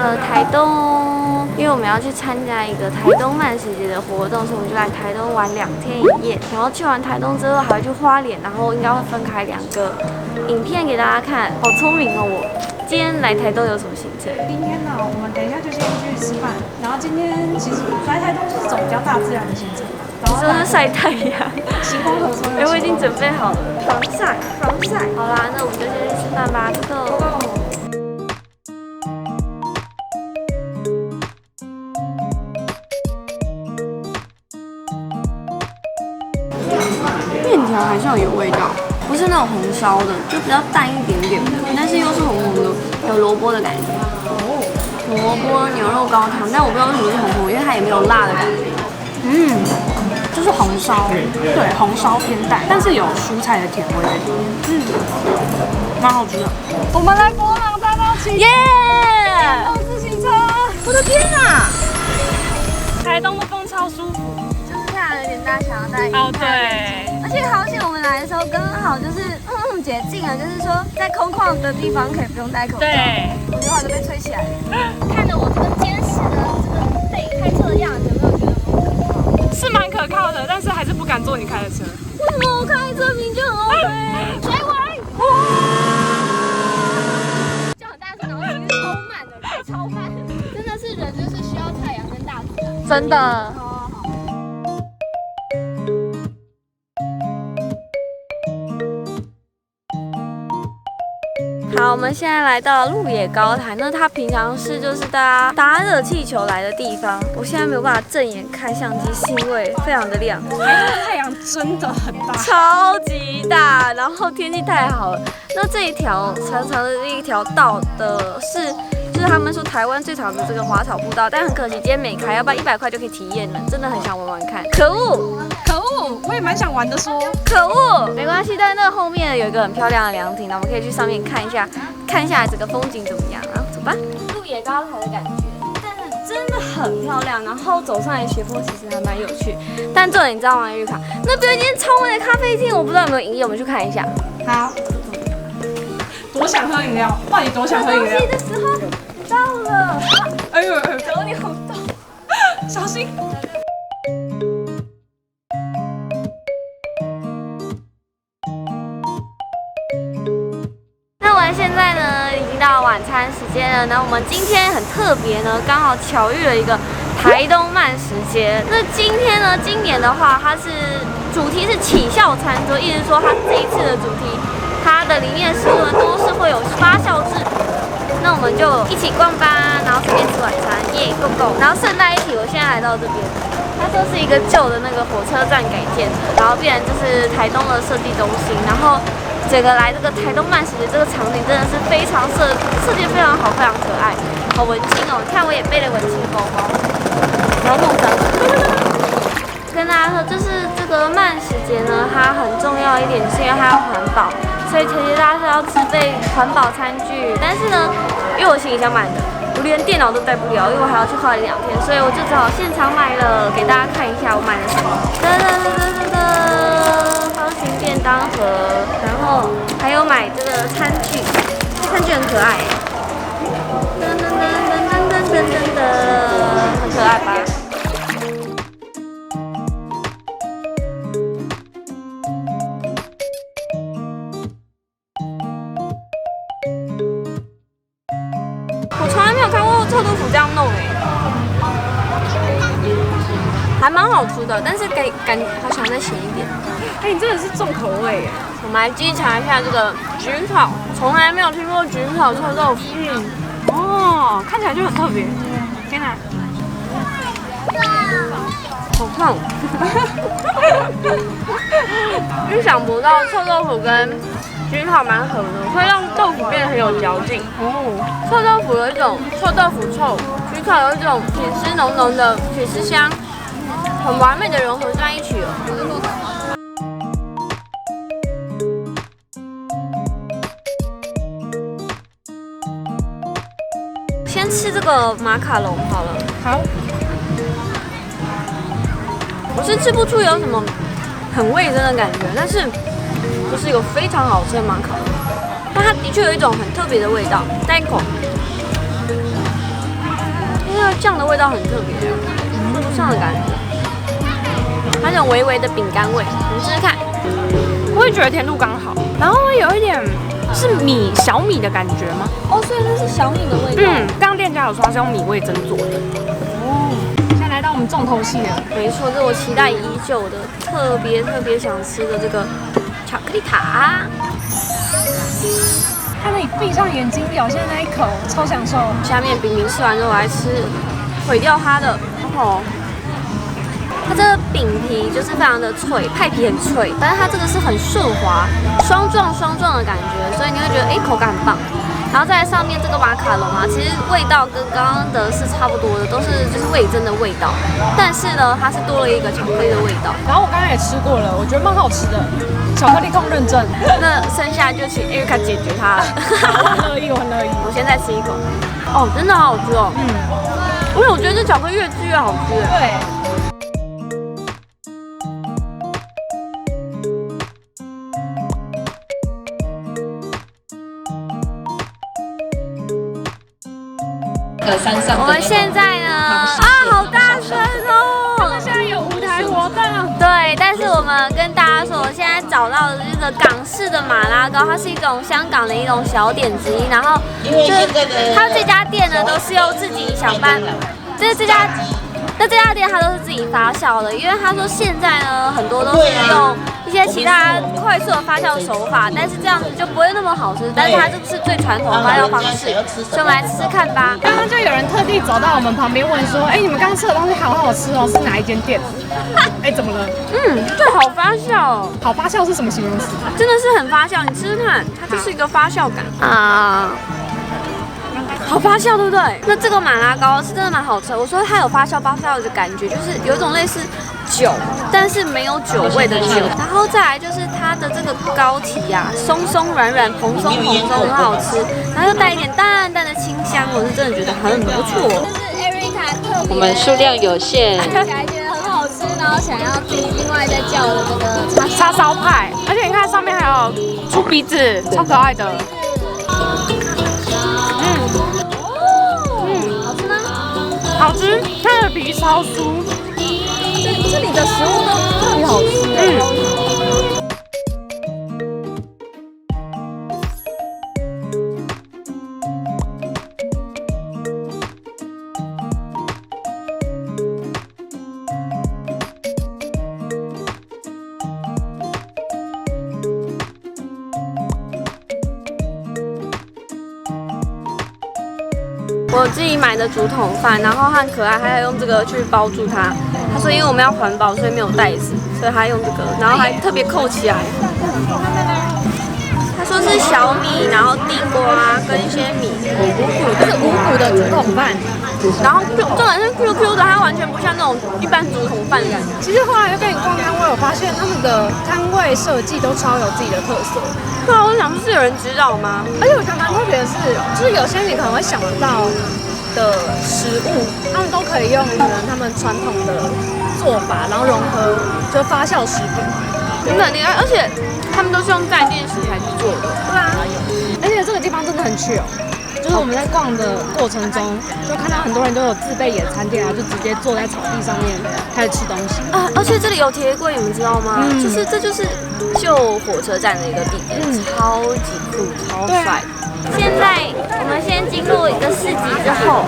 了台东，因为我们要去参加一个台东慢食节的活动，所以我们就来台东玩2天1夜。然后去完台东之后还会去花莲，然后应该会分开2个影片给大家看。好聪明哦我！今天来台东有什么行程？今天呢，我们等一下就先去吃饭。然后今天其实来台东就是走比较大自然的行程。你说是晒太阳？星光河说。我已经准备好了，防晒。好啦，那我们就先去吃饭吧，Go！面条还算有味道，不是那种红烧的，就比较淡一点点的，但是又是红红的，有萝卜的感觉。萝卜牛肉高汤，但我不知道为什么是红红，因为它也没有辣的感觉。就是红烧，对，红烧偏淡，但是有蔬菜的甜味。蛮好吃的。我们来博朗大道骑耶！自行车，我的天哪！台东的风超舒服。就是太阳有点大，想要戴哦，对。而且好险我们来的时候刚好就是解禁了，就是说在空旷的地方可以不用戴口罩。对。我刘海都被吹起来了。看着我这个坚实的这个背开车的样子，有没有觉得很可靠？是蛮可靠的，但是还是不敢坐你开的车。为什么我开车明明就很 OK？ 水尾，叫很大声，然后声音超慢的，超慢，真的是人就是需要太阳跟大自然。真的。好，我们现在来到鹿野高台，那它平常是就是大家打热气球来的地方。我现在没有办法正眼看相机，是因为非常的亮，台东的太阳真的很大，超级大，然后天气太好了。那这一条长长的一条道的是，就是他们说台湾最长的这个滑草步道，但很可惜今天没开，要不然100块就可以体验了，真的很想玩玩看。可恶！可恶，我也蛮想玩的说。可恶，没关系，但是那后面有一个很漂亮的凉亭，那我们可以去上面看一下整个风景怎么样啊？走吧。鹿野高台的感觉，但是真的很漂亮，然后走上来斜坡其实还蛮有趣。但重点你知道吗，玉卡？那边有一间超美的咖啡厅，我不知道有没有营业，我们去看一下。好。多想喝饮料，到底多想喝饮料？的时候到了。哎呦，狗你好动，小心。现在呢，已经到晚餐时间了。那我们今天很特别呢，刚好巧遇了一个台东慢食节。那今天呢，今年的话，它是主题是起笑餐桌，意思说它这一次的主题，它的里面的食物呢都是会有发酵制品的。那我们就一起逛吧，然后顺便吃晚餐，耶，Go Go！然后顺带一提，我现在来到这边，它就是一个旧的那个火车站改建的，然后变成就是台东的设计中心，然后。整个来这个台东慢食节这个场景真的是非常设计非常好，非常可爱，好文青哦！你看我也背了文青包包，然后弄脏。跟大家说，就是这个慢食节呢，它很重要一点是因为它要环保，所以其实大家是要自备环保餐具。但是呢，因为我行李箱满的，我连电脑都带不了，因为我还要去花莲2天，所以我就只好现场买了，给大家看一下我买了什么。方形便当盒，然后还有买这个餐具，这餐具很可爱，很可爱吧？我从来没有看过臭豆腐这样弄还蛮好吃的，但是感觉好想再咸一点。哎，你真的是重口味耶！我们来继续尝一下这个焗烤，从来没有听过焗烤臭豆腐。哦，看起来就很特别。天哪！好烫！意想不到臭豆腐跟焗烤蛮合的，会让豆腐变得很有嚼劲。臭豆腐有一种臭豆腐臭，焗烤有一种铁丝浓浓的铁丝香，很完美的融合在一起了。先吃这个马卡龙好了。好。我是吃不出有什么很味增的感觉，但是就是一个非常好吃的马卡龙。但它的确有一种很特别的味道，单口。个酱的味道很特别，不上的感觉，它有微微的饼干味，你试试看。我也觉得甜度刚好，然后有一点是小米的感觉吗？哦，所以这是小米的味道。刚刚店家有说它是用米味蒸做的。哦，现在来到我们重头戏了。没错，这是我期待已久的、特别想吃的这个巧克力塔。看到你闭上眼睛咬下那一口，超享受。下面饼吃完之后，我来吃毁掉它的哦。它这个饼皮就是非常的脆，派皮很脆，但是它这个是很顺滑、霜状的感觉，所以你会觉得口感很棒。然后在上面这个马卡龙啊，其实味道跟刚刚的是差不多的，都是就是味噌的味道，但是呢，它是多了一个巧克力的味道。然后我刚刚也吃过了，我觉得蛮好吃的，巧克力控认证。那剩下就请 Erica 解决它了。我很乐意，我很乐意。我先再吃一口。哦，真的好好吃哦。因为我觉得这巧克力越吃越好吃。对。我们现在呢，好大声哦！现在有舞台活动。对，但是我们跟大家说，我现在找到的这个港式的马拉糕，它是一种香港的一种小点之一。然后就是它这家店呢，都是用自己想办法，就是这家店它都是自己发酵的，因为他说现在呢很多都是用一些其他快速的发酵手法，但是这样子就不会那么好吃。但是它这个是最传统的发酵方式，所以我们来吃吃看吧。刚刚就有人特地走到我们旁边问说：“你们刚刚吃的东西好好吃哦，是哪一间店？”怎么了？这好发酵哦。好发酵是什么形容词？真的是很发酵，你吃吃看，它就是一个发酵感啊。好发酵，对不对？那这个马拉糕是真的蛮好吃的。我说它有发酵的感觉，就是有一种类似酒，但是没有酒味的酒。然后再来就是它的这个糕体啊，松松软软，蓬松，很好吃。然后又带一点淡淡的清香，我是真的觉得很不错。这是 Erica 特别，我们数量有限，看起来觉得很好吃，然后想要自己另外再叫的这个叉烧派，而且你看上面还有出鼻子，超可爱的。好吃，它的皮超酥。这里的食物都特别好吃。我自己买的竹筒饭，然后和可爱还有用这个去包住它。他说因为我们要环保，所以没有袋子，所以他用这个，然后还特别扣起来。他说是小米，然后地瓜跟一些米，这是五谷的竹筒饭。然后重点是 QQ 的，它完全不像那种一般竹筒饭的感觉。其实后来又跟你逛摊位，我发现他们的摊位设计都超有自己的特色。对啊，我想是有人指导吗？而且我觉得蛮特别的是，就是有些你可能会想不到的食物，他们都可以用可能他们传统的做法，然后融合就发酵食品。真的厉害，而且他们都是用在地食材去做的。对啊，而且这个地方真的很chill。就是我们在逛的过程中，就看到很多人都有自备野餐垫啊，就直接坐在草地上面开始吃东西啊！而且这里有铁轨，你们知道吗？这就是旧火车站的一个地点，超级酷，超帅。现在我们先经过一个市集之后，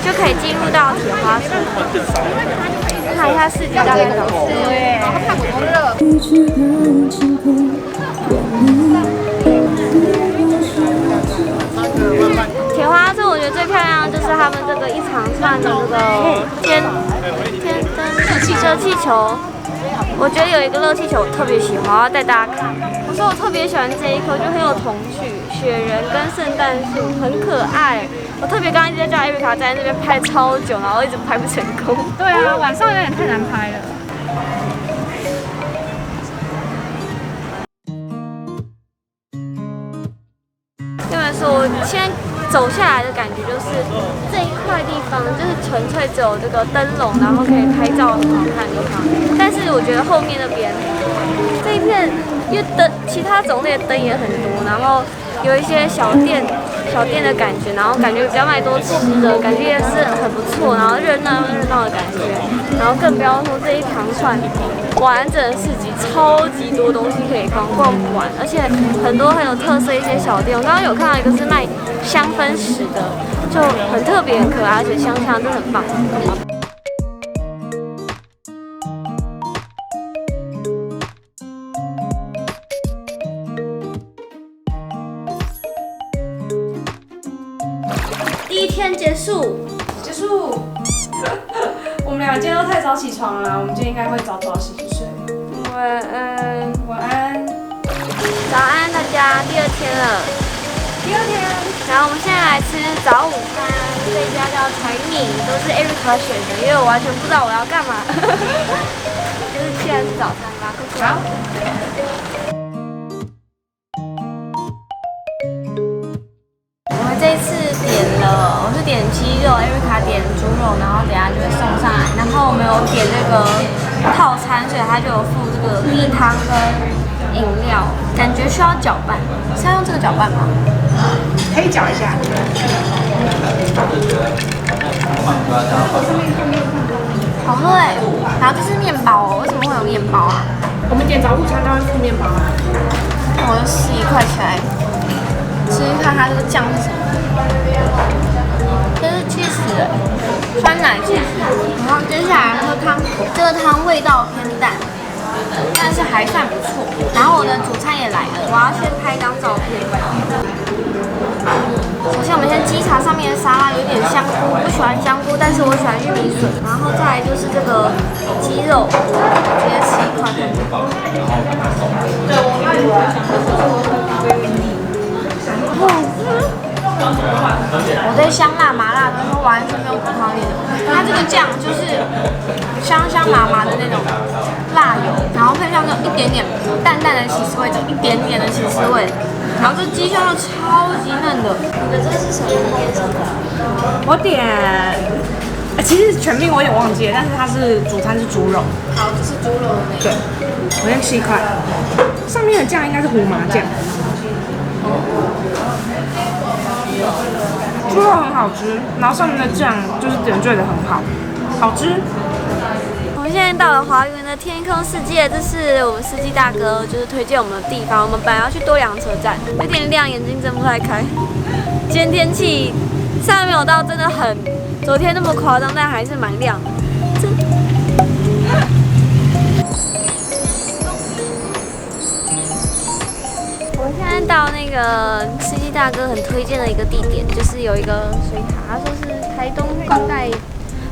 就可以进入到铁花村，看一下市集大概怎么吃。看多热。铁花村我觉得最漂亮的就是他们这个一长串的这个天灯热气球，我觉得有一个热气球我特别喜欢，我要带大家看。我说我特别喜欢这一颗，就很有童趣，雪人跟圣诞树很可爱。我特别刚刚一直在叫艾瑞卡在那边拍超久，然后一直拍不成功。对啊，晚上有点太难拍了。跟你们说，我现在走下来的感觉就是这一块地方就是纯粹只有这个灯笼，然后可以拍照很好看的地方。但是我觉得后面那边这一片，因为灯其他种类的灯也很多，然后有一些小店的感觉，然后感觉比较卖多吃的，感觉也是很不错，然后热闹的感觉，然后更不要说这一长串完整的市集，超级多东西可以逛，逛不完，而且很多很有特色一些小店，我刚刚有看到一个是卖香氛石的，就很特别很可爱，而且香真的很棒。第一天结束。我们俩今天都太早起床了，我们今天应该会早洗睡。晚安。晚安。早安，大家，第二天了。然后我们现在来吃早午餐，这一家叫柴米，都是 Erica 选的，因为我完全不知道我要干嘛。就是现在吃早餐吧，好。我们这一次点了，我是点鸡肉 ，Erica 点猪肉，然后等下就会送上来。然后我们有点这个套餐，所以它就有附这个蜜汤跟饮料，感觉需要搅拌，是要用这个搅拌吗？可以搅一下。好喝哎！然后这是面包哦，为什么会有面包啊？我们点早午餐都会附面包啊。我就试一块起来，吃吃看它这个酱是什么。这是cheese酸奶cheese，然后接下来喝汤，这个汤味道偏淡，但是还算不错。然后我的主餐也来了，我要先拍张照片。首先我们先鸡茶上面的沙拉有点香菇，不喜欢香菇，但是我喜欢玉米笋。然后再来就是这个鸡肉，直接吃一块。我对香辣麻辣都是完全没有不讨厌的，它这个酱就是香麻麻的那种辣油，然后配上这种一点点淡淡的起司味，就一点点的起司味，然后这鸡胸肉超级嫩的。你的这是什么？你点什么？我点，其实全名我有点忘记了，但是它是主餐是猪肉。好，这是猪肉的那个。对，我先吃一块。上面的酱应该是胡麻酱。猪肉很好吃，然后上面的酱就是点缀的很好，好吃。我们现在到了华园的天空世界，这是我们司机大哥就是推荐我们的地方。我们本来要去多良车站，有点亮，眼睛睁不太开。今天天气虽然没有到真的很昨天那么夸张，但还是蛮亮的。我现在到那个司机大哥很推荐的一个地点，就是有一个水塔，他说是台东灌溉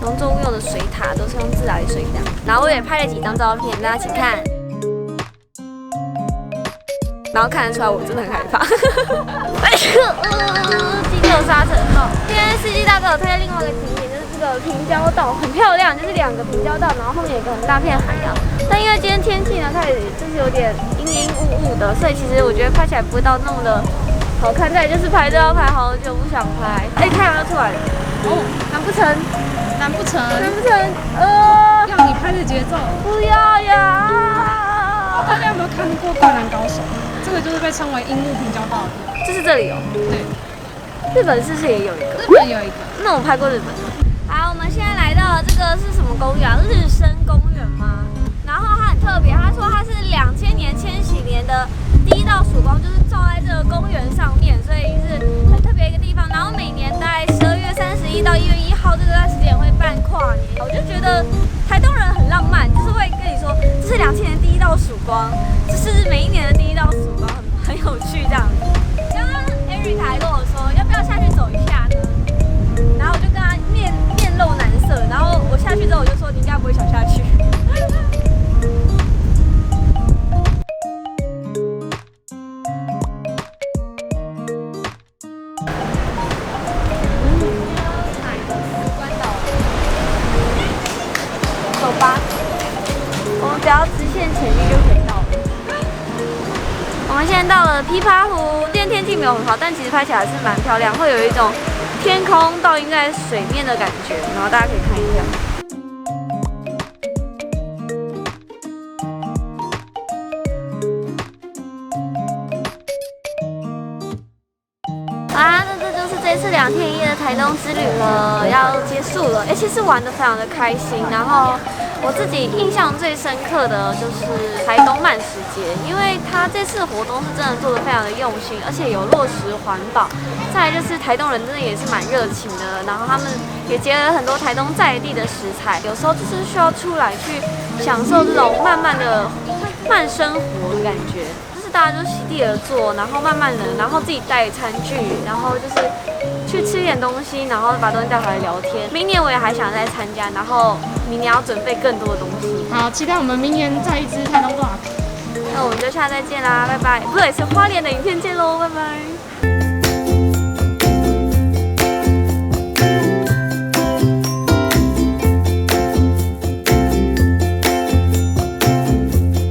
农作物用的水塔，都是用自来水这样。然后我也拍了几张照片，大家请看。然后看得出来我真的很害怕。急救刹车后，今天司机大哥有推荐另外一个景点，就是这个平交道，很漂亮，就是2个平交道，然后后面有一个很大片海洋。但因为今天天气呢，开始就是有点阴雾的，所以其实我觉得拍起来不会到那么的好看。再来就是排队要排好久，不想拍。哎，太阳要出来了。哦，难不成？要你拍的节奏。不要呀！大家有没有看过《灌篮高手》？这个就是被称为樱木平交道的地方。就是这里哦。对，日本是不是也有一个？日本有一个。那我拍过日本。好，我们现在来到了这个是什么公园啊？日升公园吗？然后它很特别，他说它是2000年千禧年的第一道曙光，就是照在这个公园上面，所以是很特别一个地方。然后每年在12月31到1月1号这段时间也会办跨年，我就觉得台东人很浪漫，就是会跟你说这是2000年第一道曙光，这是每一年的第一道曙光，很有趣这样子。刚刚 Erica 还跟我说要不要下去走一下呢？然后我就跟他面露难色，然后我下去之后我就说你应该不会想下去。走吧，我们只要直线前进就可以到了。我们现在到了琵琶湖，今天天气没有很好，但其实拍起来是蛮漂亮，会有一种天空倒映在水面的感觉，然后大家可以看一下。台东之旅了，要结束了。其实玩得非常的开心，然后我自己印象最深刻的就是台东慢食节，因为它这次活动是真的做得非常的用心，而且有落实环保。再来就是台东人真的也是蛮热情的，然后他们也结合了很多台东在地的食材，有时候就是需要出来去享受这种慢慢生活的感觉。大家就席地而坐，然后慢慢的，然后自己带餐具，然后就是去吃点东西，然后把东西带回来聊天。明年我也还想再参加，然后明年要准备更多的东西。好，期待我们明年再一支台东 vlog。那我们就下次再见啦，拜拜！不对，是花莲的影片见喽，拜拜。